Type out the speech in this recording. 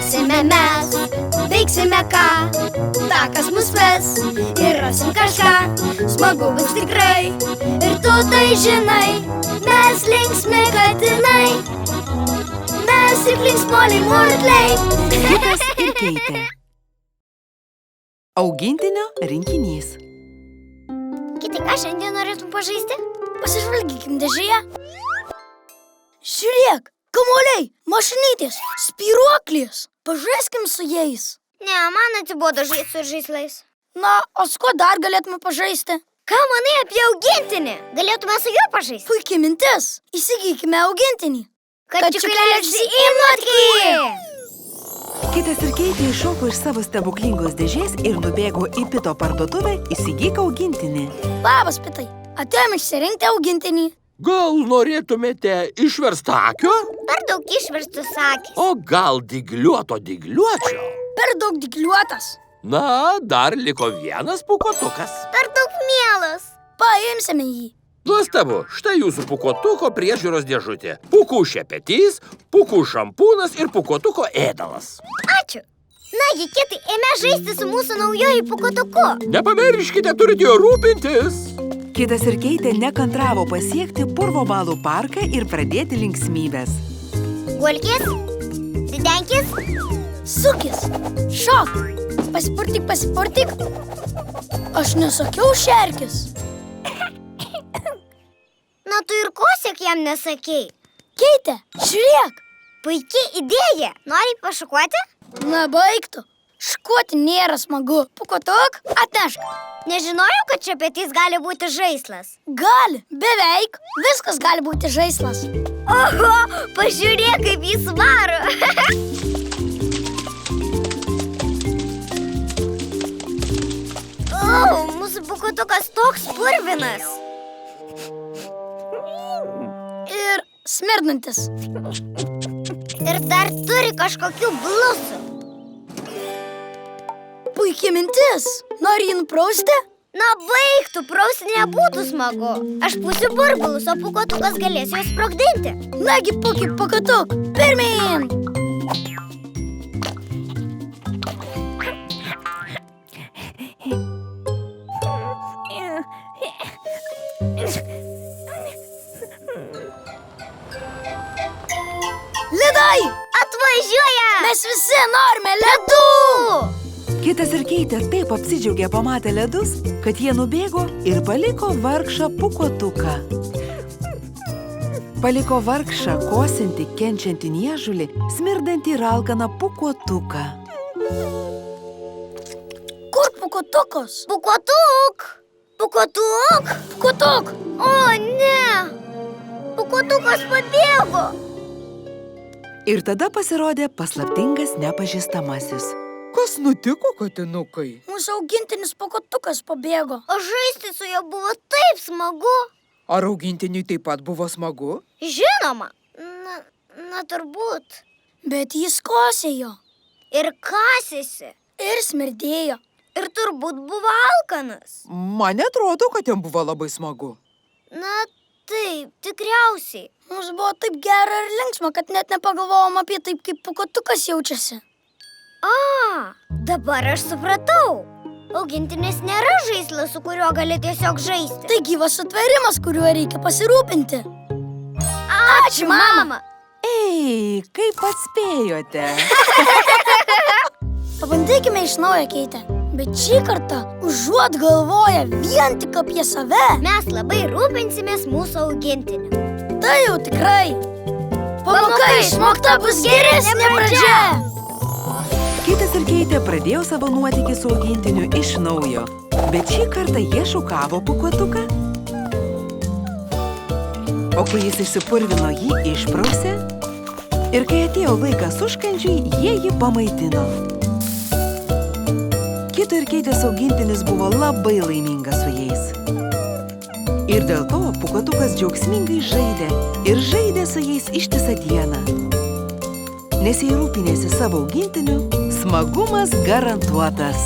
Lauksime mes, veiksime ką, takas mus ves ir rasim kažką. Smagu bus tikrai ir tu tai žinai, mes linksmi katinai, mes ir linksmoliai murkliai. Kitas ir Keitė. Augintinio rinkinys. Kiti, ką šiandien norėtum pažaisti? Pasižvalgykim dėžėje. Žiūrėk, kamuoliai, mašinytės, spyruoklės. Pažaiskim su jais. Ne, man atsibodo žaisti su žaislais. Na, o su kuo dar galėtume pažaisti? Ką manai apie augintinį? Galėtume su juo pažaisti. Puikiai mintis. Įsigykime augintinį. Kačiukelėks į nuotkį! Kitas ir Keitė iššoko iš savo stebuklingos dėžės ir nubėgo į Pito parduotuvę įsigyk augintinį. Labas, Pitai. Atėjom išsirinkti augintinį. Gal norėtumėte išverstakio? Per daug išverstus akis. O gal dygliuočio? Per daug dygliuotas. Na, dar liko vienas pūkuotukas. Per daug mielas. Paimsime jį. Nuostabu, štai jūsų pūkuotuko priežiūros dėžutė. Pūkų šepetys, pūkų šampūnas ir pūkuotuko ėdalas. Ačiū. Nagi, Kitai, ėmė žaisti su mūsų naujoju pūkuotuku. Nepamirškite, turite jo rūpintis. Kitas ir Keitė nekantravo pasiekti Purvo balų parką ir pradėti linksmybės. Gulkis, didenkis, sukis, šok, pasipurtyk. Aš nesakiau šerkis. Na, tu ir kosėk jam nesakei. Keitė, žiūrėk. Puikiai idėja. Nori pašukuoti? Na, baigtų. Škuoti nėra smagu. Pūkuotuk, atnešk. Nežinojau, kad šepetys gali būti žaislas. Gali, beveik. Viskas gali būti žaislas. Oho, pažiūrėk, kaip jis varo. O, mūsų pūkuotukas toks purvinas. Ir smirdantis. Ir dar turi kažkokių blusų. Puikiai mintis. Nori jį nuprausti? Na, baigtų, prausti nebūtų smagu. Aš pūsiu burbulus, o pūkuotukas galės juos sprogdinti. Nagi, pūkuotuk, pirmyn! Ledai! Atvažiuoja! Mes visi norime ledų! Kitas ir Keitė taip apsidžiaugė pamatę ledus, kad jie nubėgo ir paliko vargšą pūkuotuką. Paliko vargšą, kosinti, kenčiantį niežulį, smirdantį ir alkaną pūkuotuką. Kur pūkuotukas? Pūkuotuk! Pūkuotuk! O, ne! Pūkuotukas pabėgo! Ir tada pasirodė paslaptingas nepažįstamasis. Kas nutiko, katinukai? Mūsų augintinis pūkuotukas pabėgo. O žaisti su juo buvo taip smagu. Ar augintiniui taip pat buvo smagu? Žinoma. Na, turbūt. Bet jis kosėjo. Ir kasėsi. Ir smirdėjo. Ir turbūt buvo alkanas. Man atrodo, kad jam buvo labai smagu. Na, taip, tikriausiai. Mums buvo taip gera ir linksma, kad net nepagalvojom apie taip, kaip pūkuotukas jaučiasi. Dabar aš supratau. Augintinis nėra žaislas, su kuriuo gali tiesiog žaisti. Tai gyvas sutvėrimas, kuriuo reikia pasirūpinti. Ačiū, mama. Ei, kaip atspėjote? Pabandykime iš naujo, Keitė. Bet šį kartą, užuot galvoję vien tik apie save, mes labai rūpinsimės mūsų augintiniu. Tai jau tikrai. Pamoka išmokta bus geresnė pradžia. Kitas ir Keitė pradėjo savo nuotykį su augintiniu iš naujo. Bet šį kartą jie šukavo pūkuotuką. O kai jis išsipurvino, jį išprausė. Ir kai atėjo laikas užkandžiui, jie jį pamaitino. Kito ir Keitės augintinis buvo labai laimingas su jais. Ir dėl to pūkuotukas džiaugsmingai žaidė ir žaidė su jais ištisą dieną. Nes jei rūpinėsi savo augintiniu, smagumas garantuotas.